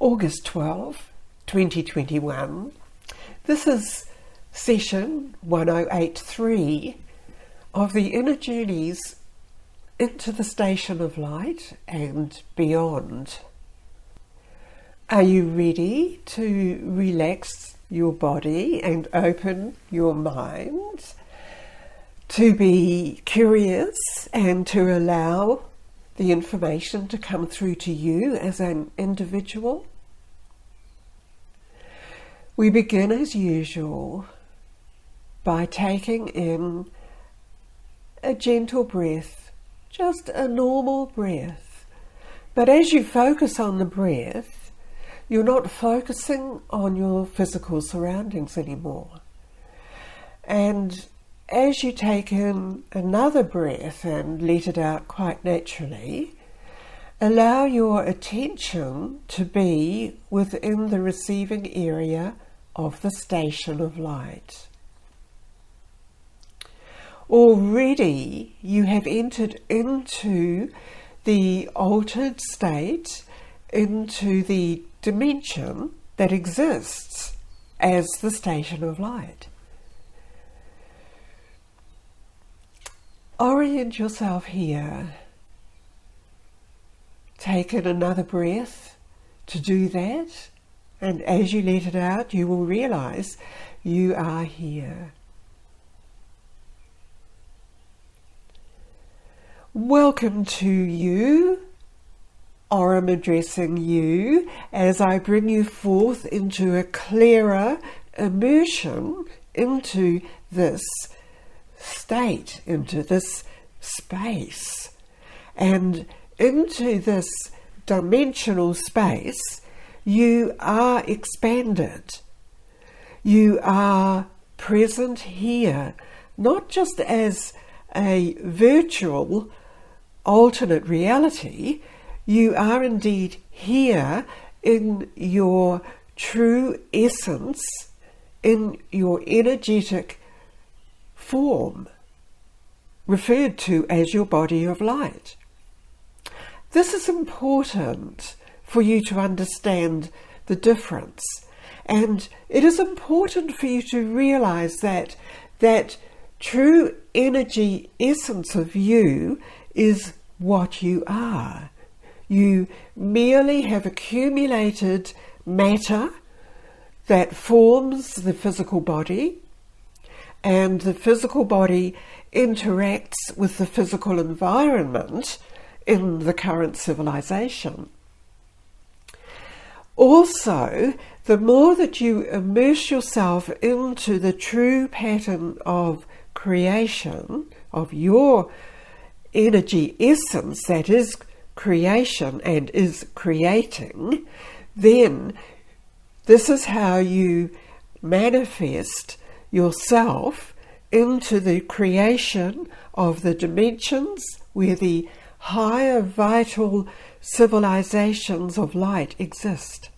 August 12, 2021. This is session 1083 of the Inner Journeys into the Station of Light and beyond. Are you ready to relax your body and open your mind, to be curious and to allow the information to come through to you as an individual? We begin as usual by taking in a gentle breath, just a normal breath. But as you focus on the breath, you're not focusing on your physical surroundings anymore. And as you take in another breath and let it out quite naturally, allow your attention to be within the receiving area of the station of light. Already you have entered into the altered state, into the dimension that exists as the station of light. Orient yourself here. Take in another breath to do that, and as you let it out, you will realize you are here. Welcome to you, or I'm addressing you as I bring you forth into a clearer immersion into this state, into this space, and into this dimensional space. You are expanded. You are present here, not just as a virtual alternate reality. You are indeed here in your true essence, in your energetic form, referred to as your body of light. This is important for you to understand the difference, and it is important for you to realize that true energy essence of you is what you are. You merely have accumulated matter that forms the physical body, and the physical body interacts with the physical environment in the current civilization. Also, the more that you immerse yourself into the true pattern of creation, of your energy essence that is creation and is creating, then this is how you manifest yourself into the creation of the dimensions where the higher vital civilizations of light exist.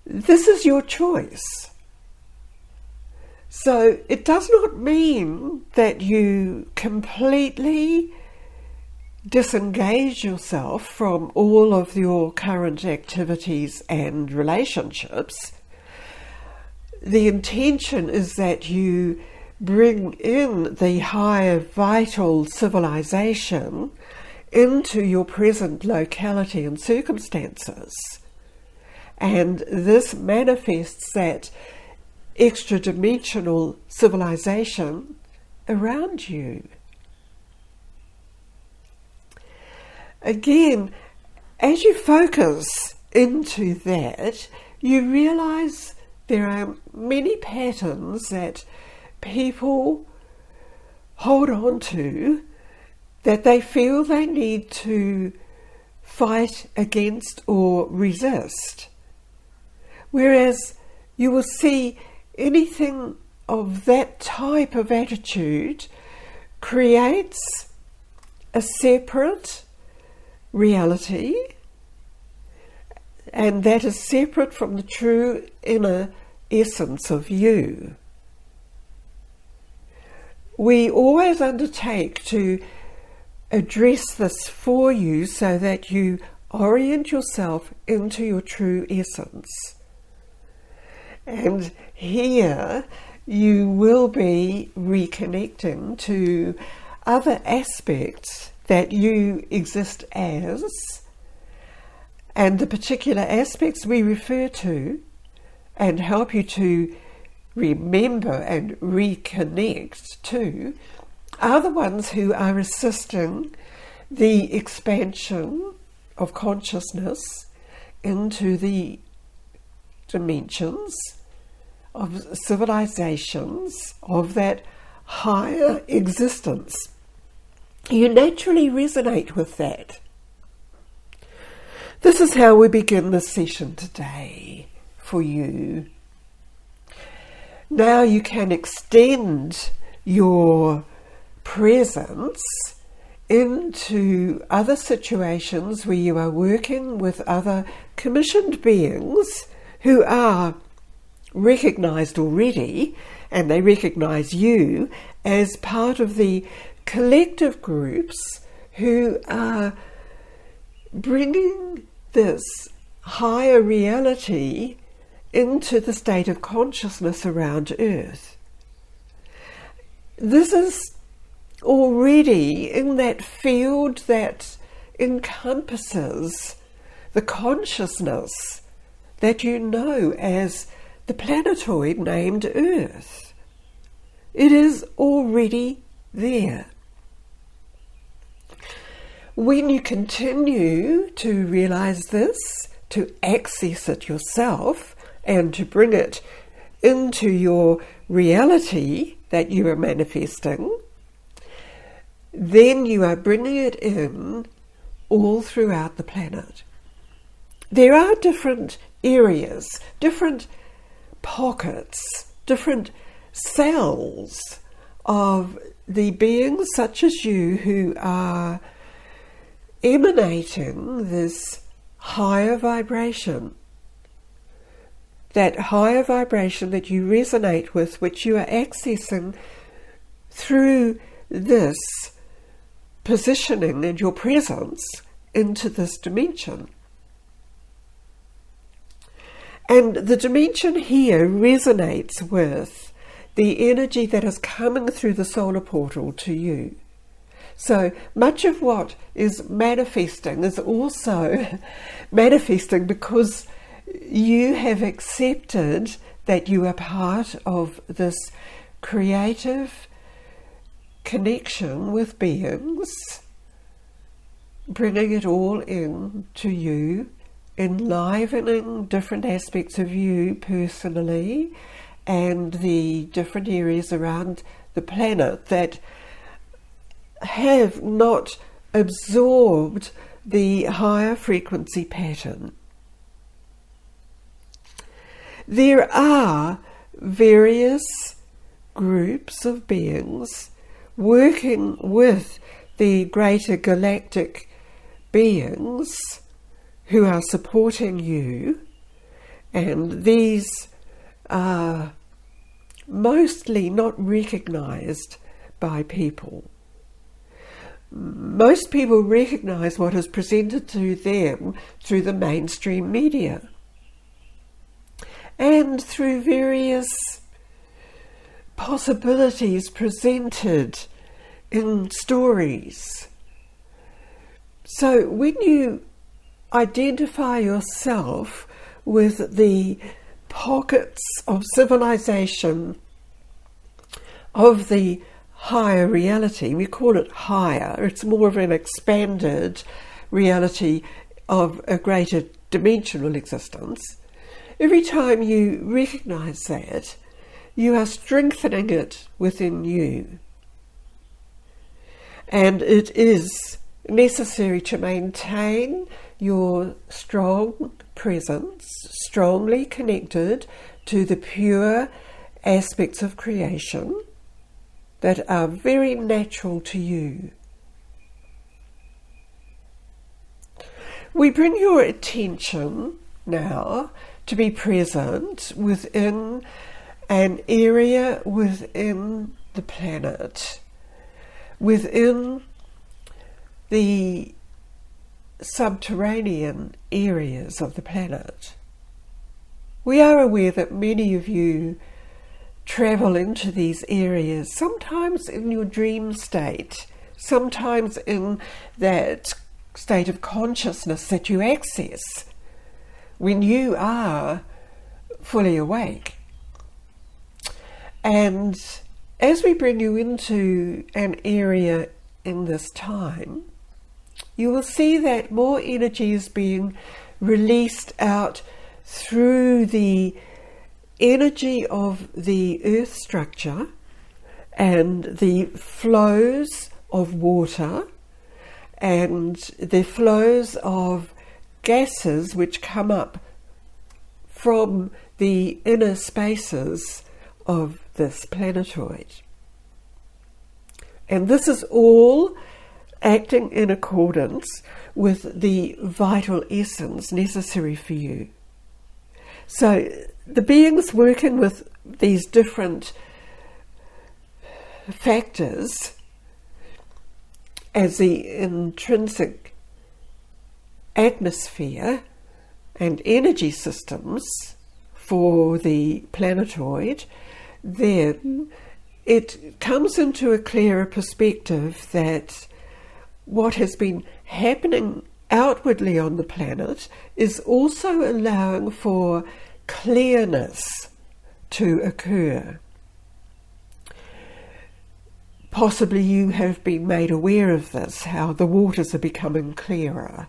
This is your choice. So it does not mean that you completely disengage yourself from all of your current activities and relationships. The intention is that you bring in the higher vital civilization into your present locality and circumstances. And this manifests that extra-dimensional civilization around you. Again, as you focus into that, you realize there are many patterns that people hold on to, that they feel they need to fight against or resist. Whereas you will see anything of that type of attitude creates a separate reality, and that is separate from the true inner essence of you. We always undertake to address this for you so that you orient yourself into your true essence. And here you will be reconnecting to other aspects that you exist as, and the particular aspects we refer to and help you to remember and reconnect to are the ones who are assisting the expansion of consciousness into the dimensions of civilizations of that higher existence. You naturally resonate with that. This is how we begin this session today for you. Now you can extend your presence into other situations where you are working with other commissioned beings who are recognized already, and they recognize you as part of the collective groups who are bringing this higher reality into the state of consciousness around Earth. This is already in that field that encompasses the consciousness that you know as the planetoid named Earth. It is already there. When you continue to realize this, to access it yourself, and to bring it into your reality that you are manifesting, then you are bringing it in all throughout the planet. There are different areas, different pockets, different cells of the beings such as you who are emanating this higher vibration. That higher vibration that you resonate with, which you are accessing through this positioning and your presence into this dimension. And the dimension here resonates with the energy that is coming through the solar portal to you. So much of what is manifesting is also manifesting because you have accepted that you are part of this creative connection with beings, bringing it all in to you, enlivening different aspects of you personally and the different areas around the planet that have not absorbed the higher frequency pattern. There are various groups of beings working with the greater galactic beings who are supporting you, and these are mostly not recognized by people. Most people recognize what is presented to them through the mainstream media and through various possibilities presented in stories. So when you identify yourself with the pockets of civilization of the higher reality, we call it higher, it's more of an expanded reality of a greater dimensional existence. Every time you recognize that, you are strengthening it within you. And it is necessary to maintain your strong presence, strongly connected to the pure aspects of creation that are very natural to you. We bring your attention now to be present within an area within the planet, within the subterranean areas of the planet. We are aware that many of you travel into these areas, sometimes in your dream state, sometimes in that state of consciousness that you access when you are fully awake. And as we bring you into an area in this time, you will see that more energy is being released out through the energy of the earth structure and the flows of water and the flows of gases which come up from the inner spaces of this planetoid. And this is all acting in accordance with the vital essence necessary for you. So the beings working with these different factors as the intrinsic atmosphere and energy systems for the planetoid, then it comes into a clearer perspective that what has been happening outwardly on the planet is also allowing for clearness to occur. Possibly you have been made aware of this, how the waters are becoming clearer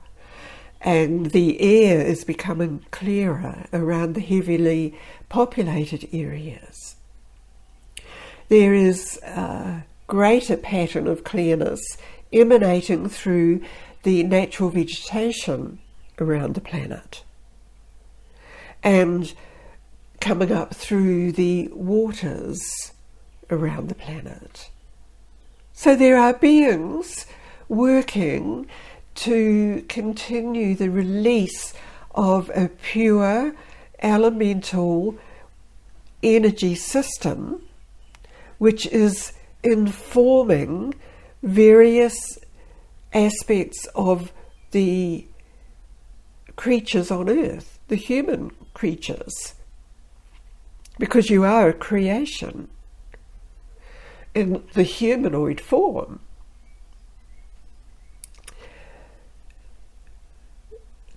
and the air is becoming clearer around the heavily populated areas. There is a greater pattern of clearness emanating through the natural vegetation around the planet and coming up through the waters around the planet. So there are beings working to continue the release of a pure elemental energy system which is informing various aspects of the creatures on earth, the human creatures, because you are a creation in the humanoid form.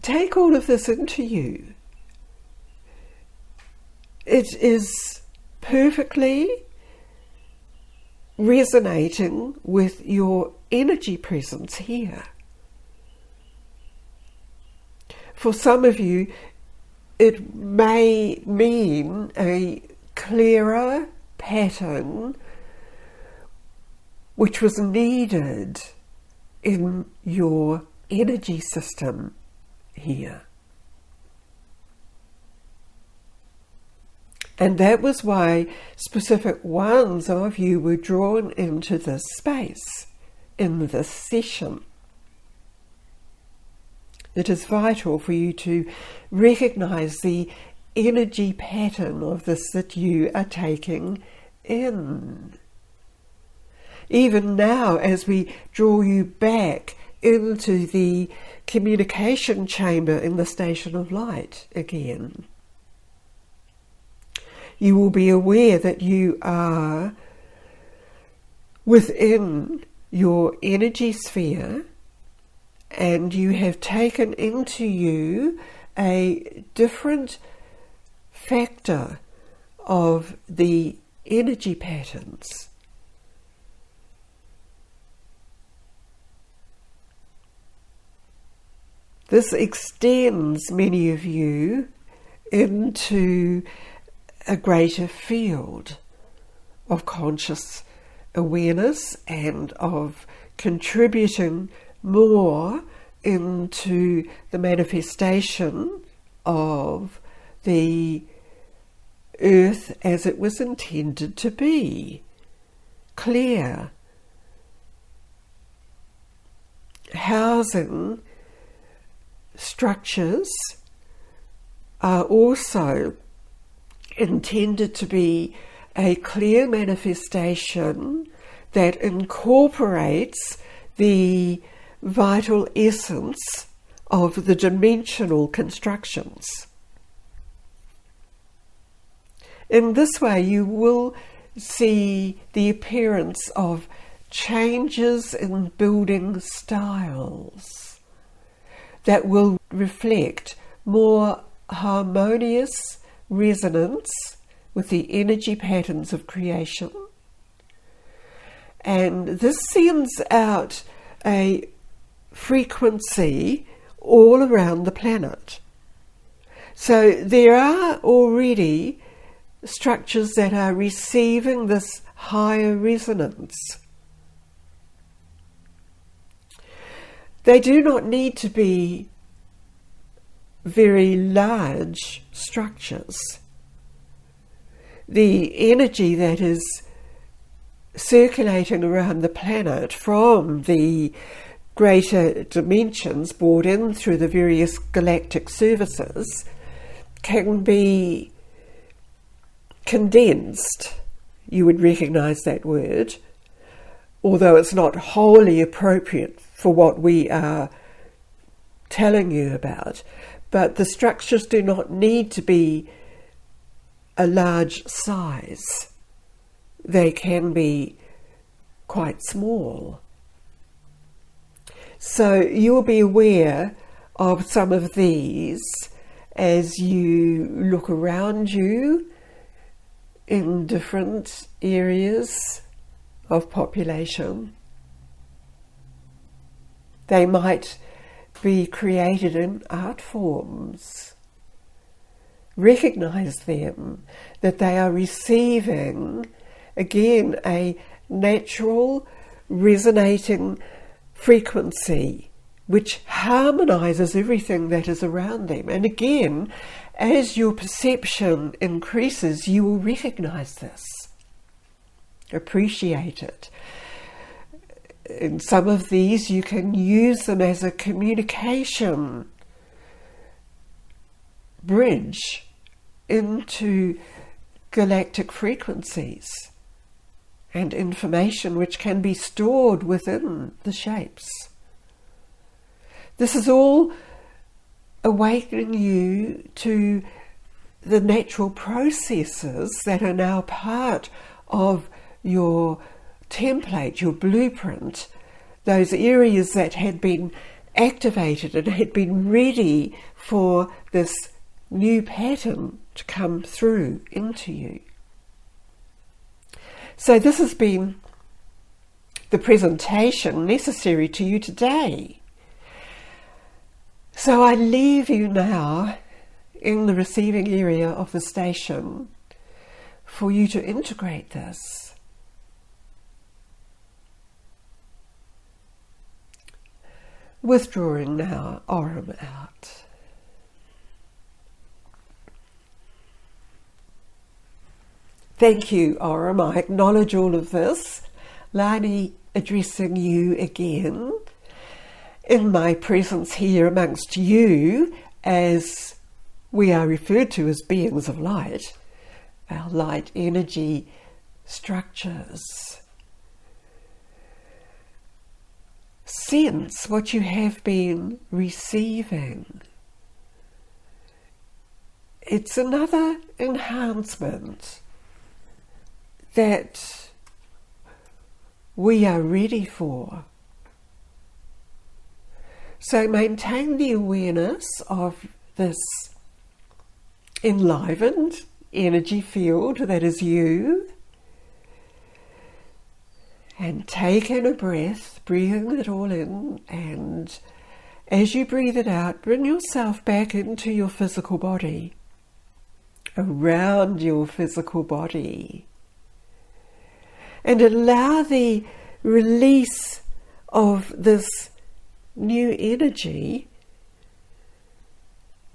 Take all of this into you. It is perfectly resonating with your energy presence here. For some of you, it may mean a clearer pattern which was needed in your energy system here. And that was why specific ones of you were drawn into this space, in this session. It is vital for you to recognize the energy pattern of this that you are taking in. Even now, as we draw you back into the communication chamber in the Station of Light again, you will be aware that you are within your energy sphere and you have taken into you a different factor of the energy patterns. This extends many of you into a greater field of conscious awareness and of contributing more into the manifestation of the earth as it was intended to be. Clear, housing structures are also intended to be a clear manifestation that incorporates the vital essence of the dimensional constructions. In this way, you will see the appearance of changes in building styles that will reflect more harmonious resonance with the energy patterns of creation. And this sends out a frequency all around the planet. So there are already structures that are receiving this higher resonance. They do not need to be very large structures. The energy that is circulating around the planet from the greater dimensions brought in through the various galactic services can be condensed. You would recognize that word, although it's not wholly appropriate for what we are telling you about. But the structures do not need to be a large size. They can be quite small. So you'll be aware of some of these as you look around you in different areas of population. They might be created in art forms. Recognize them, that they are receiving, again, a natural resonating frequency which harmonizes everything that is around them. And again, as your perception increases, you will recognize this, appreciate it. In some of these, you can use them as a communication bridge into galactic frequencies and information which can be stored within the shapes. This is all awakening you to the natural processes that are now part of your template, your blueprint, those areas that had been activated and had been ready for this new pattern to come through into you. So this has been the presentation necessary to you today. So I leave you now in the receiving area of the station for you to integrate this. Withdrawing now, Aurum out. Thank you, Aurum. I acknowledge all of this. Lani addressing you again in my presence here amongst you, as we are referred to as beings of light, our light energy structures. Sense what you have been receiving. It's another enhancement that we are ready for. So maintain the awareness of this enlivened energy field that is you, and take in a breath, breathing it all in, and as you breathe it out, bring yourself back into your physical body, around your physical body, and allow the release of this new energy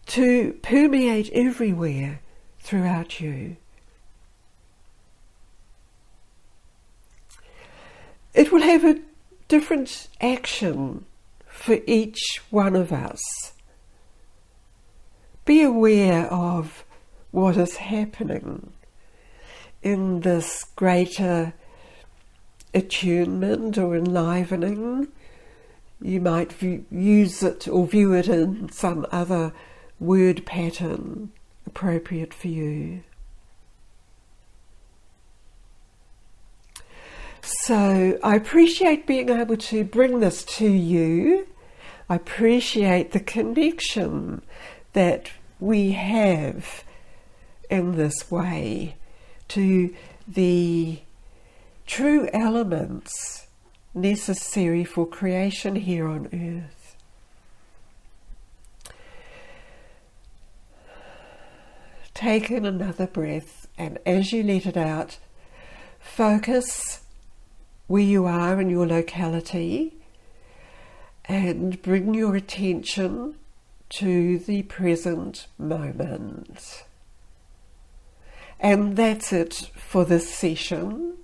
to permeate everywhere throughout you. It will have a different action for each one of us. Be aware of what is happening in this greater attunement or enlivening you might use it or view it in some other word pattern appropriate for you. So I appreciate being able to bring this to you. I appreciate the connection that we have in this way to the true elements necessary for creation here on earth. Take in another breath, and as you let it out, focus where you are in your locality and bring your attention to the present moment. And that's it for this session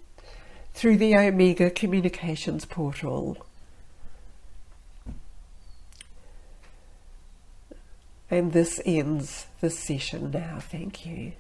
through the Omega Communications Portal. And this ends this session now. Thank you.